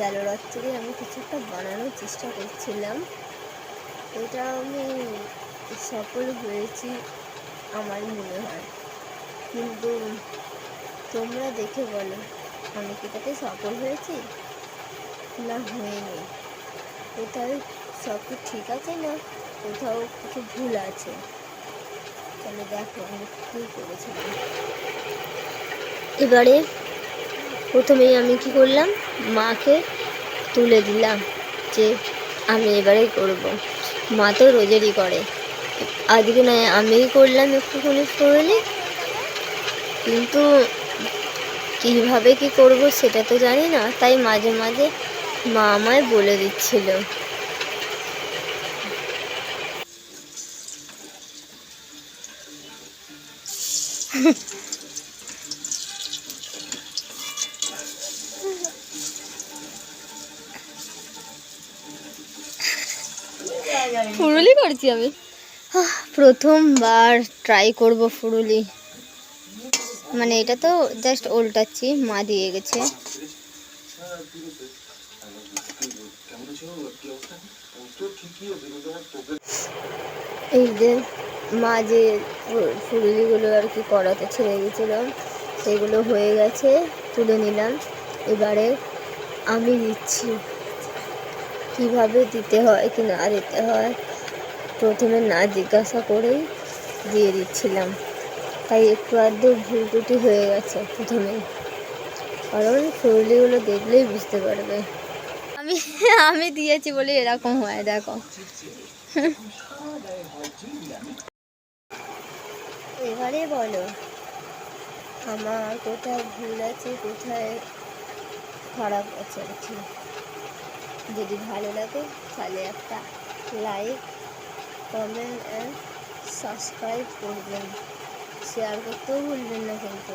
গেল রাত্রে আমি কিছু একটা বানানোর চেষ্টা করছিলাম, এটা আমি সফল হয়েছি আমার মনে হয়, কিন্তু তোমরা দেখে বলো আমি কি তাতে সফল হয়েছি না হয়নি, কোথাও সব কি ঠিক আছে না কোথাও কিছু ভুল আছে। তাহলে দেখো আমি কী করেছিলাম। এবারে প্রথমেই আমি কি করলাম, মাকে তুলে দিলাম যে আমি এবারে করব। মা তো রোজেরই করে, আজকে নয় আমিই করলাম একটুখানি ফুরুলি, কিন্তু কীভাবে কি করব সেটা তো জানি না, তাই মাঝে মাঝে মা আমায় বলে দিচ্ছিল। ফুরুলি করছি আমি, প্রথমবার ট্রাই করব ফুরুলি, মানে এটা তো জাস্ট উল্টাচ্ছি, মা দিয়ে গেছে। এই যে মা যে ফুলগুলো আর কি কড়াতে ছেড়ে গেছিলাম সেগুলো হয়ে গেছে, তুলে নিলাম। এবারে আমি দিচ্ছি, কিভাবে দিতে হয় কি না দিতে হয় প্রথমে না জিজ্ঞাসা করেই দিয়ে দিচ্ছিলাম, তাই একটু আধটু ভুল ত্রুটি হয়ে গেছে প্রথমেই, কারণ ফুলগুলো দেখলেই বুঝতে পারবে আমি আমি দিয়েছি বলে এরকম হয়। দেখো এবারে বলো আমার কোথায় ভুল আছে কোথায় খারাপ আছে আর কি। যদি ভালো লাগে তাহলে একটা লাইক কমেন্ট অ্যান্ড সাবস্ক্রাইব করবেন, শেয়ার করতেও ভুলবেন না কিন্তু।